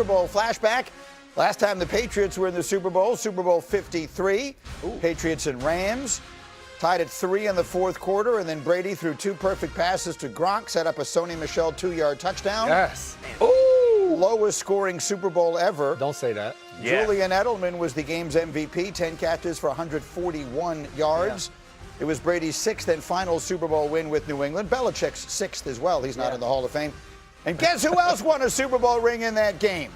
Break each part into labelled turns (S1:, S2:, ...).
S1: Super Bowl flashback. Last time the Patriots were in the Super Bowl 53. Ooh. Patriots and Rams. Tied at 3 in the fourth quarter, and then Brady threw 2 perfect passes to Gronk, set up a Sony Michel 2-yard touchdown.
S2: Yes.
S1: Ooh. Lowest scoring Super Bowl ever.
S2: Don't say that.
S1: Yeah. Julian Edelman was the game's MVP, 10 catches for 141 yards. Yeah. It was Brady's 6th and final Super Bowl win with New England. Belichick's 6th as well. He's not in the Hall of Fame. And guess who else won a Super Bowl ring in that game?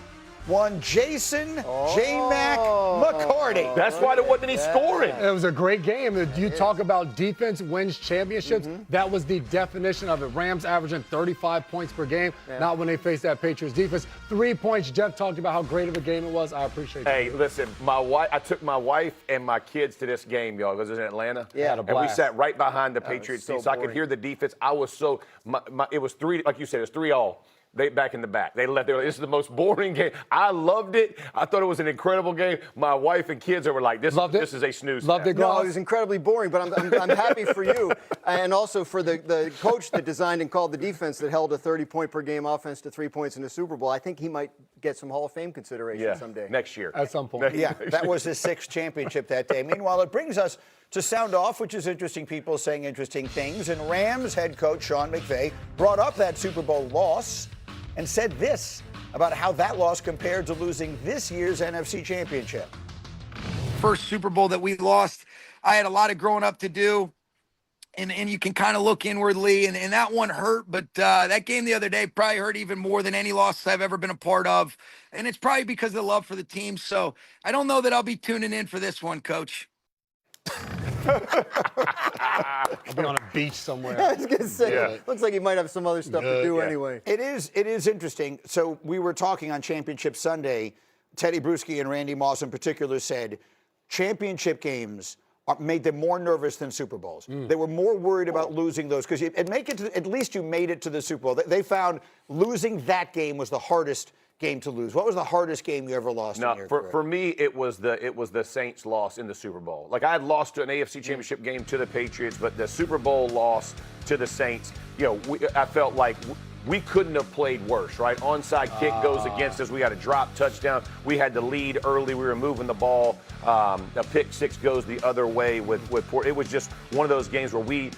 S1: One Jason J-Mac McCourty.
S3: That's why there wasn't any scoring.
S2: It was a great game. You talk about defense wins championships. That was the definition of it. Rams averaging 35 points per game, not when they faced that Patriots defense. 3 points. Jeff talked about how great of a game it was. I appreciate that.
S3: Hey, listen, I took my wife and my kids to this game, y'all. It was in Atlanta.
S2: Yeah,
S3: and we sat right behind the Patriots team, so I could hear the defense. I was so, it was 3, like you said, it was 3-all. They back in the back. They left. This is the most boring game. I loved it. I thought it was an incredible game. My wife and kids were like, "This is a snooze."
S2: Loved it.
S4: No, it was incredibly boring. But I'm happy for you, and also for the coach that designed and called the defense that held a 30-point per game offense to 3 points in the Super Bowl. I think he might get some Hall of Fame consideration someday.
S3: Next year.
S2: At some point.
S1: Yeah, that was his 6th championship that day. Meanwhile, it brings us to Sound Off, which is interesting people saying interesting things. And Rams head coach Sean McVay brought up that Super Bowl loss and said this about how that loss compared to losing this year's NFC Championship.
S5: First Super Bowl that we lost, I had a lot of growing up to do, and you can kind of look inwardly, and that one hurt, but that game the other day probably hurt even more than any loss I've ever been a part of, and it's probably because of the love for the team, so I don't know that I'll be tuning in for this one, Coach.
S2: I'll be on a beach somewhere.
S4: I was going to say, looks like he might have some other stuff to do anyway.
S1: It is interesting. So we were talking on Championship Sunday. Teddy Bruschi and Randy Moss in particular said championship games made them more nervous than Super Bowls. They were more worried about losing those because at least you made it to the Super Bowl. They found losing that game was the hardest game to lose. What was the hardest game you ever lost in your career?
S3: For me, it was the Saints loss in the Super Bowl. Like I had lost to an AFC Championship game to the Patriots, but the Super Bowl loss to the Saints, I felt like we couldn't have played worse, right? Onside kick goes against us. We got a drop touchdown. We had the lead early. We were moving the ball. A pick 6 goes the other way with Port. It was just one of those games where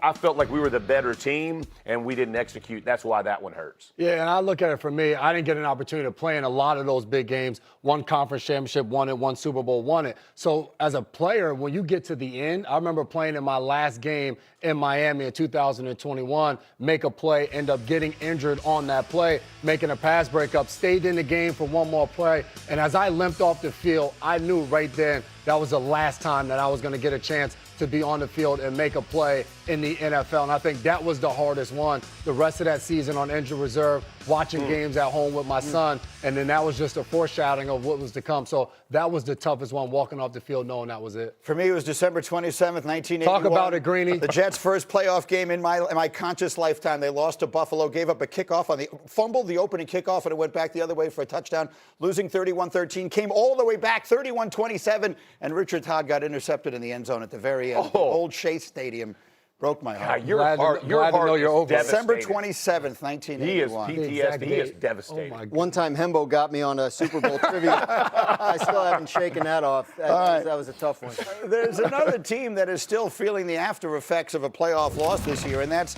S3: I felt like we were the better team and we didn't execute. That's why that one hurts.
S2: Yeah, and I look at it for me, I didn't get an opportunity to play in a lot of those big games. One conference championship, won it, one Super Bowl, won it. So as a player, when you get to the end, I remember playing in my last game in Miami in 2021, make a play, end up getting injured on that play, making a pass breakup, stayed in the game for one more play. And as I limped off the field, I knew right then that was the last time that I was going to get a chance to be on the field and make a play in the NFL. And I think that was the hardest one. The rest of that season on injured reserve, watching games at home with my son, and then that was just a foreshadowing of what was to come. So that was the toughest one, walking off the field knowing that was it.
S1: For me, it was December 27th, 1981.
S2: Talk about it, Greenie.
S1: The Jets' first playoff game in my conscious lifetime. They lost to Buffalo, gave up a kickoff fumbled the opening kickoff, and it went back the other way for a touchdown, losing 31-13, came all the way back 31-27, and Richard Todd got intercepted in the end zone at the very end. Old Shea Stadium. Broke my heart.
S3: Your heart is
S1: December
S3: devastated.
S1: 27th, 1981.
S3: He is PTSD. He is devastated.
S2: Oh
S4: One time, Hembo got me on a Super Bowl trivia. I still haven't shaken that off. That was a tough one.
S1: There's another team that is still feeling the after effects of a playoff loss this year, and that's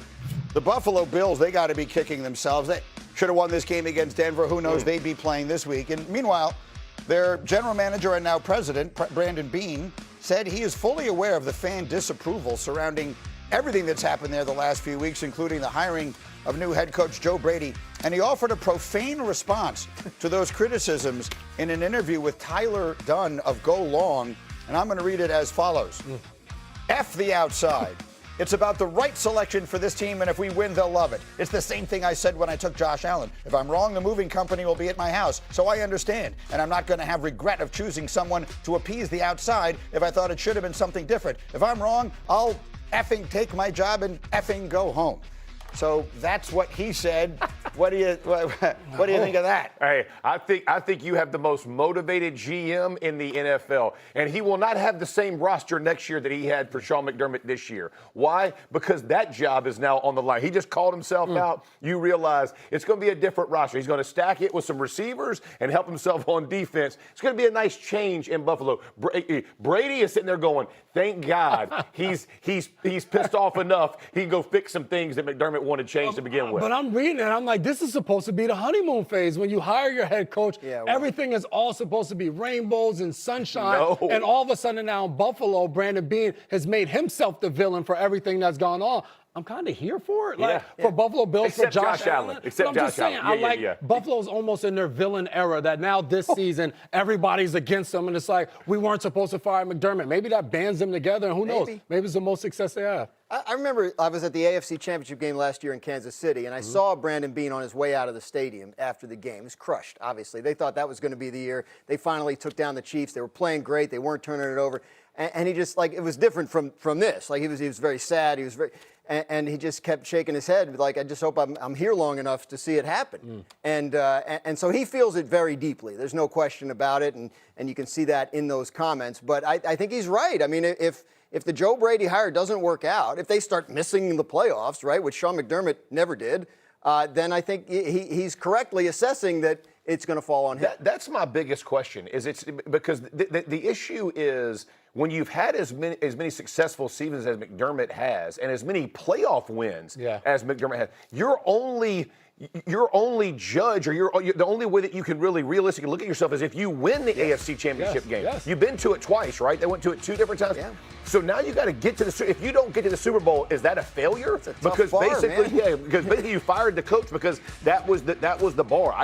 S1: the Buffalo Bills. They got to be kicking themselves. They should have won this game against Denver. Who knows? They'd be playing this week. And meanwhile, their general manager and now president, Brandon Beane, said he is fully aware of the fan disapproval surrounding everything that's happened there the last few weeks, including the hiring of new head coach Joe Brady. And he offered a profane response to those criticisms in an interview with Tyler Dunn of Go Long. And I'm going to read it as follows. F the outside. It's about the right selection for this team, and if we win, they'll love it. It's the same thing I said when I took Josh Allen. If I'm wrong, the moving company will be at my house, so I understand. And I'm not going to have regret of choosing someone to appease the outside if I thought it should have been something different. If I'm wrong, I'll effing take my job and effing go home. So that's what he said. What do you think of that?
S3: Hey, I think you have the most motivated GM in the NFL, and he will not have the same roster next year that he had for Sean McDermott this year. Why? Because that job is now on the line. He just called himself out. You realize it's going to be a different roster. He's going to stack it with some receivers and help himself on defense. It's going to be a nice change in Buffalo. Brady is sitting there going, "Thank God he's pissed off enough. He can go fix some things that McDermott wanted changed to begin with."
S2: But I'm reading it. I'm like, this is supposed to be the honeymoon phase. When you hire your head coach, everything is all supposed to be rainbows and sunshine.
S3: No.
S2: And all of a sudden now in Buffalo, Brandon Beane has made himself the villain for everything that's gone on. I'm kind of here for it. Like, for Buffalo Bills,
S3: Except
S2: for Josh
S3: Allen.
S2: But
S3: Except
S2: I'm
S3: Josh
S2: just saying,
S3: Allen.
S2: I like Buffalo's almost in their villain era that now this season, everybody's against them. And it's like, we weren't supposed to fire McDermott. Maybe that bands them together. And who knows? Maybe it's the most success they have.
S4: I remember I was at the AFC Championship game last year in Kansas City, and I saw Brandon Beane on his way out of the stadium after the game. He was crushed, obviously. They thought that was going to be the year. They finally took down the Chiefs. They were playing great. They weren't turning it over. And he just, like, it was different from this. Like, he was very sad. He was very... And he just kept shaking his head, like, I just hope I'm here long enough to see it happen. And so he feels it very deeply. There's no question about it, and you can see that in those comments. But I think he's right. I mean, if the Joe Brady hire doesn't work out, if they start missing the playoffs, right, which Sean McDermott never did, then I think he's correctly assessing that it's going to fall on him.
S3: That's my biggest question. Because the issue is when you've had as many successful seasons as McDermott has, and as many playoff wins as McDermott has, your only judge, or the only way that you can really realistically look at yourself is if you win the AFC Championship game. You've been to it twice, right? They went to it 2 different times. So now you got to get to if you don't get to the Super Bowl, is that a failure?
S4: It's a tough bar,
S3: because basically you fired the coach because that was the bar.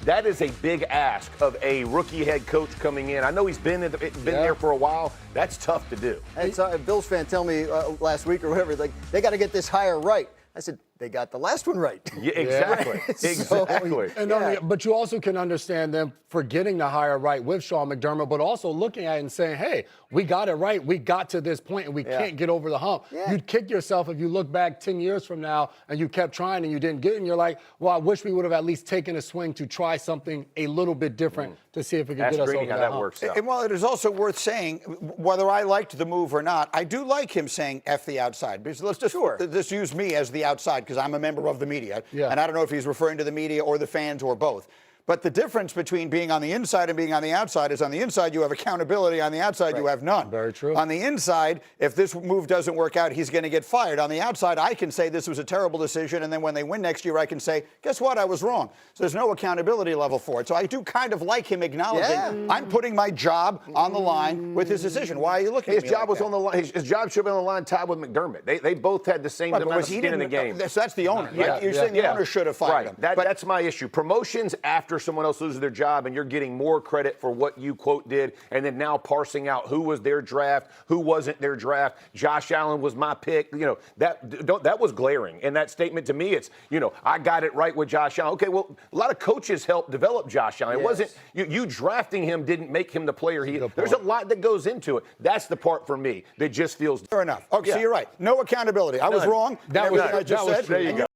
S3: That is a big ask of a rookie head coach coming in. I know he's been there for a while. That's tough to do.
S4: And so a Bills fan tell me last week or whatever, like, they got to get this hire right. I said, they got the last one right.
S3: Yeah, exactly. Exactly.
S2: But you also can understand them forgetting to hire right with Sean McDermott, but also looking at it and saying, hey, we got it right. We got to this point and we can't get over the hump. You'd kick yourself if you look back 10 years from now and you kept trying and you didn't get it. And you're like, well, I wish we would have at least taken a swing to try something a little bit different to see if it could get us over
S3: how
S2: that
S3: that
S2: hump.
S3: works out.
S1: And while it is also worth saying, whether I liked the move or not, I do like him saying F the outside. Because let's just use me as the outside because I'm a member of the media. And I don't know if he's referring to the media or the fans or both. But the difference between being on the inside and being on the outside is on the inside you have accountability, on the outside you have none.
S2: Very true.
S1: On the inside, if this move doesn't work out, he's going to get fired. On the outside, I can say this was a terrible decision, and then when they win next year, I can say, guess what, I was wrong. So there's no accountability level for it. So I do kind of like him acknowledging, I'm putting my job on the line with his decision. Why are you looking at me
S3: His job
S1: like
S3: was on the line. His job should have been on the line tied with McDermott. They both had the same amount of skin in the game.
S1: That's the owner. You're saying the owner should have fired him.
S3: That's my issue. Promotions after someone else loses their job and you're getting more credit for what you, quote, did, and then now parsing out who was their draft, who wasn't their draft. Josh Allen was my pick. You know, that was glaring. And that statement to me, it's, you know, I got it right with Josh Allen. Okay, well, a lot of coaches helped develop Josh Allen. It wasn't, you drafting him didn't make him the player he is. There's a lot that goes into it. That's the part for me that just feels.
S1: Fair enough. Okay, so you're right. No accountability. I was wrong.
S2: That was
S1: I just said.
S3: There you go.